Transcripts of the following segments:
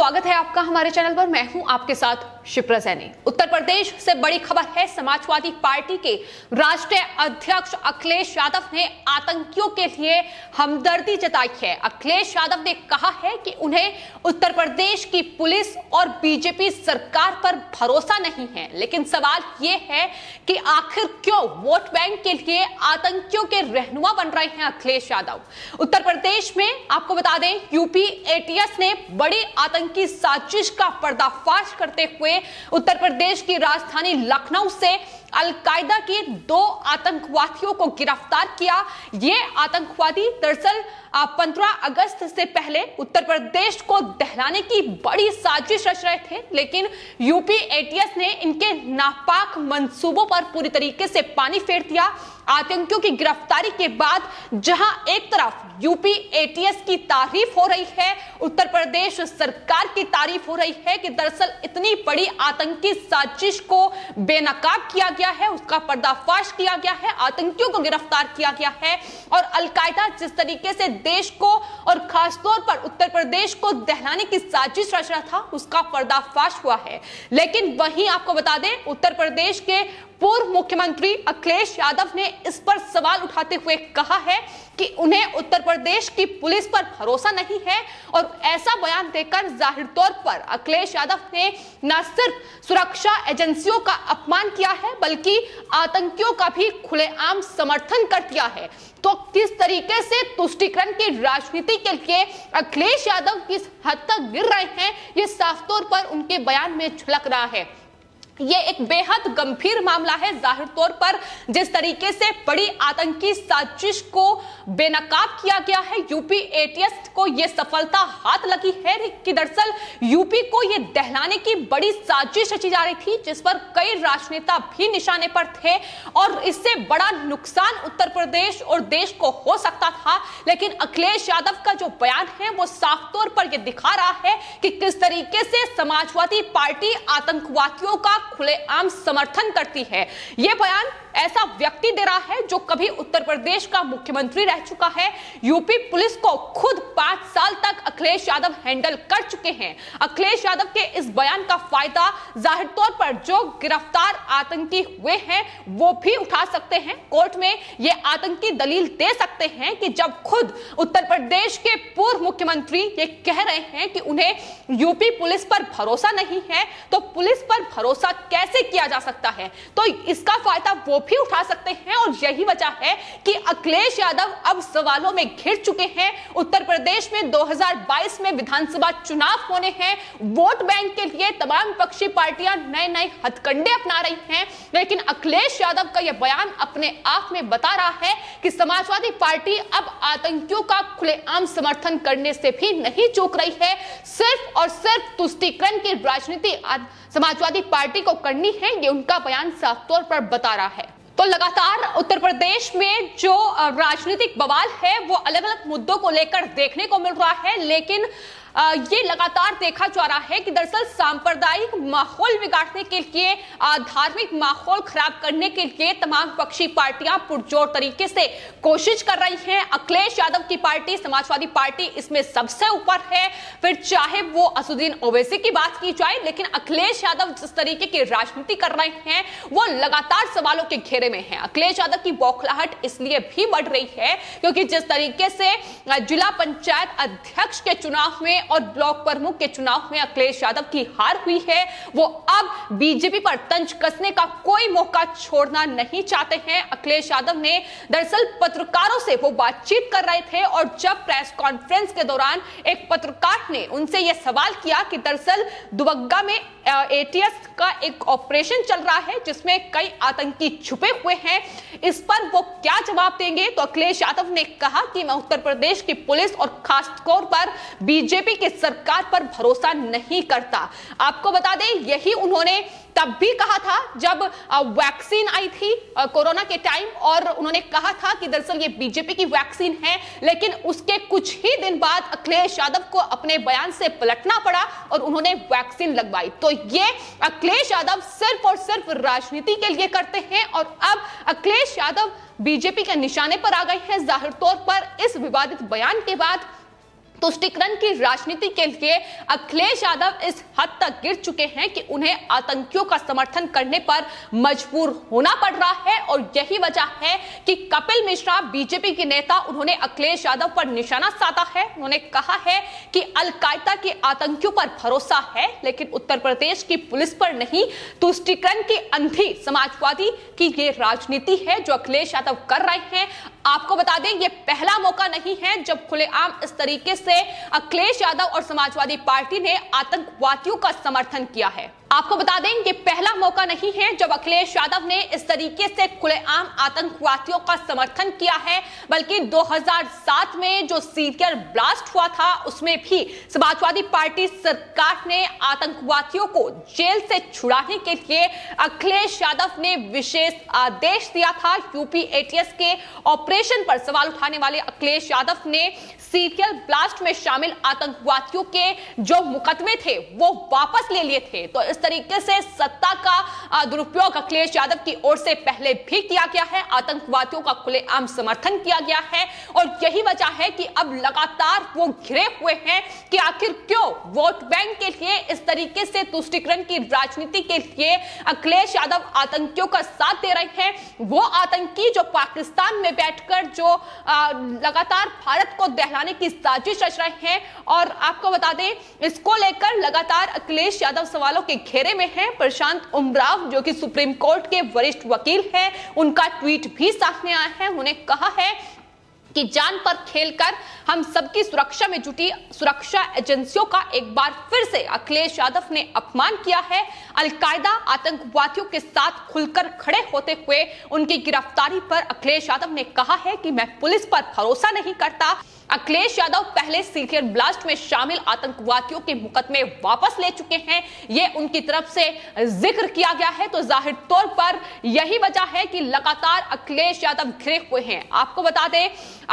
स्वागत है आपका हमारे चैनल पर। मैं हूं आपके साथ शिप्रा सैनी। उत्तर प्रदेश से बड़ी खबर है। समाजवादी पार्टी के राष्ट्रीय अध्यक्ष अखिलेश यादव ने आतंकियों के लिए हमदर्दी जताई है। अखिलेश यादव ने कहा है कि उन्हें उत्तर प्रदेश की पुलिस और बीजेपी सरकार पर भरोसा नहीं है, लेकिन सवाल यह है कि आखिर क्यों वोट बैंक के लिए आतंकियों के रहनुमा बन रहे हैं अखिलेश यादव। उत्तर प्रदेश में आपको बता दें, यूपी एटीएस ने बड़ी आतंकी साजिश का पर्दाफाश करते हुए उत्तर प्रदेश की राजधानी लखनऊ से अलकायदा के 2 आतंकवादियों को गिरफ्तार किया। ये आतंकवादी दरअसल 15 अगस्त से पहले उत्तर प्रदेश को दहलाने की बड़ी साजिश रच रहे थे, लेकिन यूपी एटीएस ने इनके नापाक मंसूबों पर पूरी तरीके से पानी फेर दिया। आतंकियों की गिरफ्तारी के बाद जहां एक तरफ यूपी एटीएस की तारीफ हो रही है, उत्तर प्रदेश सरकार की तारीफ हो रही है कि दरअसल इतनी बड़ी आतंकी साजिश को बेनकाब किया गया है, उसका पर्दाफाश किया गया है, आतंकियों को गिरफ्तार किया गया है और अलकायदा जिस तरीके से देश को और खासतौर पर उत्तर प्रदेश को दहलाने की साजिश रच रहा था, उसका पर्दाफाश हुआ है। लेकिन वहीं आपको बता दें, उत्तर प्रदेश के पूर्व मुख्यमंत्री अखिलेश यादव ने इस पर सवाल उठाते हुए कहा है कि उन्हें उत्तर प्रदेश की पुलिस पर भरोसा नहीं है और ऐसा बयान देकर जाहिर तौर पर अखिलेश यादव ने न सिर्फ सुरक्षा एजेंसियों का अपमान किया है, बल्कि आतंकियों का भी खुलेआम समर्थन कर दिया है। तो किस तरीके से तुष्टीकरण की राजनीति के लिए अखिलेश यादव किस हद तक गिर रहे हैं, ये साफ तौर पर उनके बयान में झलक रहा है। ये एक बेहद गंभीर मामला है। जाहिर तौर पर जिस तरीके से बड़ी आतंकी साजिश को बेनकाब किया गया है, यूपी एटीएस को यह सफलता हाथ लगी है कि दरअसल यूपी को यह दहलाने की बड़ी साजिश रची जा रही थी, जिस पर कई राजनेता भी निशाने पर थे और इससे बड़ा नुकसान उत्तर प्रदेश और देश को हो सकता था। लेकिन अखिलेश यादव का जो बयान है वो साफ तौर पर यह दिखा रहा है कि किस तरीके से समाजवादी पार्टी आतंकवादियों का खुलेआम समर्थन करती है। यह बयान ऐसा व्यक्ति दे रहा है जो कभी उत्तर प्रदेश का मुख्यमंत्री रह चुका है। यूपी पुलिस को खुद 5 साल तक अखिलेश यादव हैंडल कर चुके हैं। अखिलेश यादव के इस बयान का फायदा जाहिर तौर पर जो गिरफ्तार आतंकी हुए हैं वो भी उठा सकते हैं। कोर्ट में ये आतंकी दलील दे सकते हैं कि जब खुद उत्तर प्रदेश के पूर्व मुख्यमंत्री ये कह रहे हैं कि उन्हें यूपी पुलिस पर भरोसा नहीं है, तो पुलिस पर भरोसा कैसे किया जा सकता है। तो इसका फायदा वो भी उठा सकते हैं और यही वजह है कि अखिलेश यादव अब सवालों में घिर चुके हैं। उत्तर प्रदेश में 2022 में विधानसभा चुनाव होने हैं। वोट बैंक के लिए तमाम विपक्षी पार्टियां नए हथकंडे अपना रही हैं, लेकिन अखिलेश यादव का यह बयान अपने आप में बता रहा है कि समाजवादी पार्टी अब आतंकियों का खुलेआम समर्थन करने से भी नहीं चूक रही है। सिर्फ और सिर्फ तुष्टीकरण की राजनीति समाजवादी पार्टी को करनी है, ये उनका बयान साफ तौर पर बता रहा है। तो लगातार उत्तर प्रदेश में जो राजनीतिक बवाल है वो अलग अलग मुद्दों को लेकर देखने को मिल रहा है, लेकिन ये लगातार देखा जा रहा है कि दरअसल सांप्रदायिक माहौल बिगाड़ने के लिए, धार्मिक माहौल खराब करने के लिए तमाम विपक्षी पार्टियां पुरजोर तरीके से कोशिश कर रही हैं। अखिलेश यादव की पार्टी, समाजवादी पार्टी इसमें सबसे ऊपर है। फिर चाहे वो असदुद्दीन ओवैसी की बात की जाए, लेकिन अखिलेश यादव जिस तरीके की राजनीति कर रहे हैं वो लगातार सवालों के घेरे में है। अखिलेश यादव की बौखलाहट इसलिए भी बढ़ रही है क्योंकि जिस तरीके से जिला पंचायत अध्यक्ष के चुनाव में और ब्लॉक प्रमुख के चुनाव में अखिलेश यादव की हार हुई है, वो अब बीजेपी पर तंज कसने का कोई मौका छोड़ना नहीं चाहते हैं। अखिलेश यादव ने दरअसल पत्रकारों से वो बातचीत कर रहे थे और जब प्रेस कॉन्फ्रेंस के दौरान एक पत्रकार ने उनसे यह सवाल किया कि दरअसल दुबग्गा में एटीएस का एक ऑपरेशन चल रहा है जिसमें कई आतंकी छुपे हुए हैं, इस पर वो क्या जवाब देंगे, तो अखिलेश यादव ने कहा कि मैं उत्तर प्रदेश की पुलिस और खासतौर पर बीजेपी की सरकार पर भरोसा नहीं करता। आपको बता दें, यही उन्होंने तब भी कहा था जब वैक्सीन आई थी कोरोना के टाइम, और उन्होंने कहा था कि दरअसल ये बीजेपी की वैक्सीन है, लेकिन उसके कुछ ही दिन बाद अखिलेश यादव को अपने बयान से पलटना पड़ा और उन्होंने वैक्सीन लगवाई। तो ये अखिलेश यादव सिर्फ और सिर्फ राजनीति के लिए करते हैं और अब अखिलेश यादव बीजेपी के निशाने पर आ गए हैं। जाहिर तौर पर इस विवादित बयान के बाद तुष्टीकरण की राजनीति के लिए अखिलेश यादव इस हद तक गिर चुके हैं कि उन्हें आतंकियों का समर्थन करने पर मजबूर होना पड़ रहा है। और यही वजह है कि कपिल मिश्रा बीजेपी के नेता, उन्होंने अखिलेश यादव पर निशाना साधा है। उन्होंने कहा है कि अलकायदा के आतंकियों पर भरोसा है, लेकिन उत्तर प्रदेश की पुलिस पर नहीं। तुष्टीकरण की अंधी समाजवादी की ये राजनीति है जो अखिलेश यादव कर रहे हैं। आपको बता दें, ये पहला मौका नहीं है जब खुलेआम इस तरीके से अखिलेश यादव और समाजवादी पार्टी ने आतंकवादियों का समर्थन किया है। आपको बता दें, ये पहला मौका नहीं है जब अखिलेश यादव ने इस तरीके से खुलेआम आतंकवादियों का समर्थन किया है, बल्कि 2007 में जो सीरियल ब्लास्ट हुआ था उसमें भी समाजवादी पार्टी सरकार ने आतंकवादियों को जेल से छुड़ाने के लिए अखिलेश यादव ने विशेष आदेश दिया था। यूपी एटीएस के ऑपरेशन पर सवाल उठाने वाले अखिलेश यादव ने सीरियल ब्लास्ट में शामिल आतंकवादियों के जो मुकदमे थे वो वापस ले लिए थे। तो इस तरीके से सत्ता का दुरुपयोग अखिलेश यादव की ओर से पहले भी किया गया है, आतंकवादियों का खुलेआम समर्थन किया गया है। और यही वजह है कि अब लगातार वो घिरे हुए हैं कि आखिर क्यों वोट बैंक के लिए इस तरीके से तुष्टीकरण की राजनीति के लिए अखिलेश यादव आतंकियों का साथ दे रहे हैं। वो आतंकी जो पाकिस्तान में बैठकर जो लगातार भारत को दहलाने की साजिश रच रहे हैं। और आपको बता दें, इसको लेकर लगातार अखिलेश यादव सवालों के घेरे में है। प्रशांत उमराव जो कि सुप्रीम कोर्ट के वरिष्ठ वकील हैं, उनका ट्वीट भी सामने आया है। उन्होंने कहा है कि जान पर खेलकर हम सबकी सुरक्षा में जुटी सुरक्षा एजेंसियों का एक बार फिर से अखिलेश यादव ने अपमान किया है। अलकायदा आतंकवादियों के साथ खुलकर खड़े होते हुए उनकी गिरफ्तारी पर अखिलेश यादव ने कहा है कि मैं पुलिस पर भरोसा नहीं करता। अखिलेश यादव पहले सीरियल ब्लास्ट में शामिल आतंकवादियों के मुकदमे वापस ले चुके हैं, ये उनकी तरफ से जिक्र किया गया है। तो जाहिर तौर पर यही वजह है कि लगातार अखिलेश यादव घिरे हुए हैं। आपको बता दें,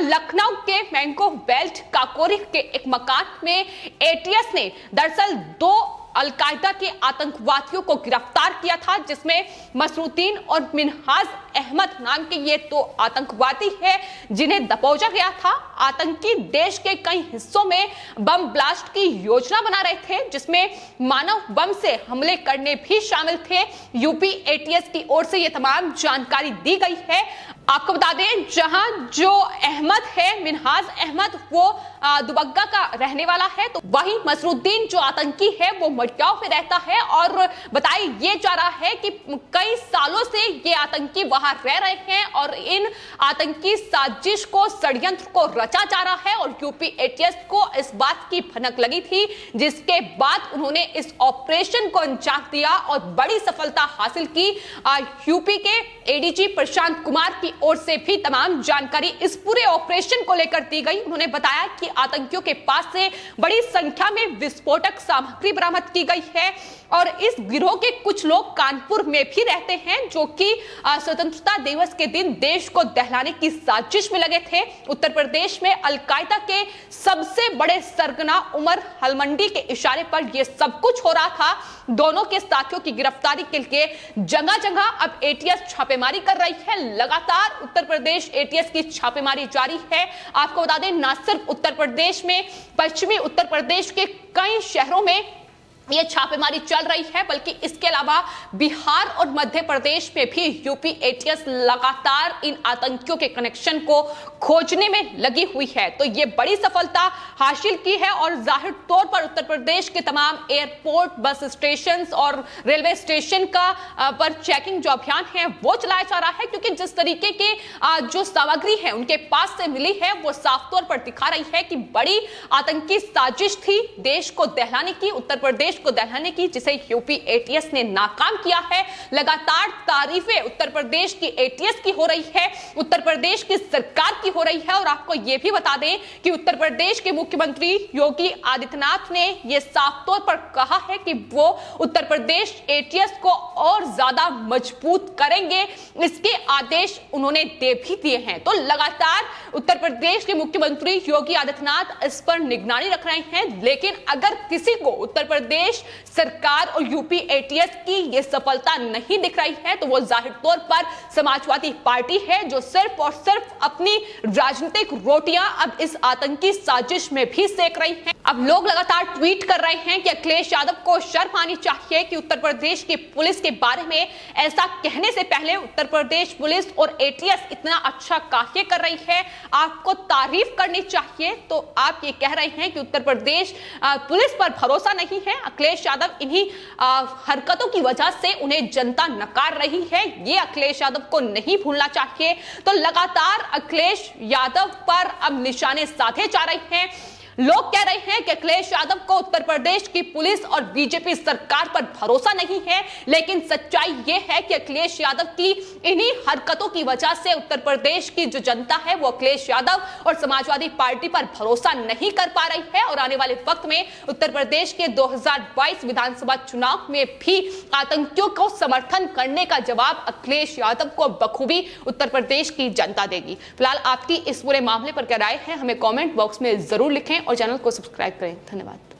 लखनऊ के मैंगो बेल्ट काकोरी के एक मकान में एटीएस ने दरअसल 2 अलकायदा के आतंकवादियों को गिरफ्तार किया था, जिसमें मसरूद्दीन और मिनहाज अहमद नाम के ये 2 आतंकवादी हैं जिन्हें दबोचा गया था। आतंकी देश के कई हिस्सों में बम ब्लास्ट की योजना बना रहे थे, जिसमें मानव बम से हमले करने भी शामिल थे। यूपी एटीएस की ओर से ये तमाम जानकारी दी गई है। आपको बता दें, जहां जो अहमद है, मिनहाज अहमद, वो दुबग्गा का रहने वाला है, तो वहीं मसरूद्दीन जो आतंकी है वो मडगांव में रहता है। और बताया ये जा रहा है कि कई सालों से ये आतंकी वहां रह रहे हैं और इन आतंकी साजिश को, षड्यंत्र को रचा जा रहा है। और यूपी एटीएस को इस बात की भनक लगी थी, जिसके बाद उन्होंने इस ऑपरेशन को अंजाम दिया और बड़ी सफलता हासिल की। यूपी के एडीजी प्रशांत कुमार की ओर से भी तमाम जानकारी इस पूरे ऑपरेशन को लेकर दी गई। उन्होंने बताया कि आतंकियों के पास से बड़ी संख्या में विस्फोटक सामग्री बरामद की गई है और इस गिरोह के कुछ लोग कानपुर में भी रहते हैं, जो कि स्वतंत्रता दिवस के दिन देश को दहलाने की साजिश में लगे थे। उत्तर प्रदेश में अलकायदा के सबसे बड़े सरगना उमर हलमंडी के इशारे पर यह सब कुछ हो रहा था। दोनों के साथियों की गिरफ्तारी के लिए जगह जगह अब एटीएस छापेमारी कर रही है। लगातार उत्तर प्रदेश एटीएस की छापेमारी जारी है। आपको बता दें, न सिर्फ उत्तर प्रदेश में, पश्चिमी उत्तर प्रदेश के कई शहरों में ये छापेमारी चल रही है, बल्कि इसके अलावा बिहार और मध्य प्रदेश में भी यूपी एटीएस लगातार इन आतंकियों के कनेक्शन को खोजने में लगी हुई है। तो ये बड़ी सफलता हासिल की है और जाहिर तौर पर उत्तर प्रदेश के तमाम एयरपोर्ट, बस स्टेशन और रेलवे स्टेशन का पर चेकिंग जो अभियान है वो चलाया जा रहा है, क्योंकि जिस तरीके के जो सामग्री है उनके पास से मिली है वो साफ तौर पर दिखा रही है कि बड़ी आतंकी साजिश थी देश को दहलाने की, उत्तर प्रदेश को दहलाने की, जिसे यूपी एटीएस ने नाकाम किया है। लगातार तारीफें उत्तर प्रदेश की एटीएस की हो रही है, उत्तर प्रदेश की सरकार की हो रही है। और आपको यह भी बता दें कि उत्तर प्रदेश के मुख्यमंत्री योगी आदित्यनाथ ने यह साफ तौर पर कहा है कि वो उत्तर प्रदेश एटीएस को और ज्यादा मजबूत करेंगे, इसके आदेश उन्होंने दे भी दिए हैं। तो लगातार उत्तर प्रदेश के मुख्यमंत्री योगी आदित्यनाथ इस पर निगरानी रख रहे हैं। लेकिन अगर किसी को उत्तर प्रदेश प्रदेश सरकार और यूपी एटीएस की ये सफलता नहीं दिख रही है, तो वो जाहिर तौर पर समाजवादी पार्टी है जो सिर्फ और सिर्फ अपनी राजनीतिक रोटियां अब इस आतंकी साजिश में भी सेक रही हैं। अब लोग लगातार ट्वीट कर रहे हैं कि अखिलेश यादव को शर्म आनी चाहिए कि उत्तर प्रदेश की पुलिस के बारे में ऐसा कहने से पहले उत्तर प्रदेश पुलिस और एटीएस इतना अच्छा कार्य कर रही है, आपको तारीफ करनी चाहिए। तो आप ये कह रहे हैं कि उत्तर प्रदेश पुलिस पर भरोसा नहीं है, अखिलेश यादव इन्हीं हरकतों की वजह से उन्हें जनता नकार रही है, ये अखिलेश यादव को नहीं भूलना चाहिए। तो लगातार अखिलेश यादव पर अब निशाने साधे जा रहे हैं। लोग कह रहे हैं कि अखिलेश यादव को उत्तर प्रदेश की पुलिस और बीजेपी सरकार पर भरोसा नहीं है, लेकिन सच्चाई यह है कि अखिलेश यादव की इन्हीं हरकतों की वजह से उत्तर प्रदेश की जो जनता है वो अखिलेश यादव और समाजवादी पार्टी पर भरोसा नहीं कर पा रही है। और आने वाले वक्त में उत्तर प्रदेश के 2022 विधानसभा चुनाव में भी आतंकियों को समर्थन करने का जवाब अखिलेश यादव को बखूबी उत्तर प्रदेश की जनता देगी। फिलहाल आपकी इस पूरे मामले पर क्या राय है, हमें कॉमेंट बॉक्स में जरूर लिखें और चैनल को सब्सक्राइब करें। धन्यवाद।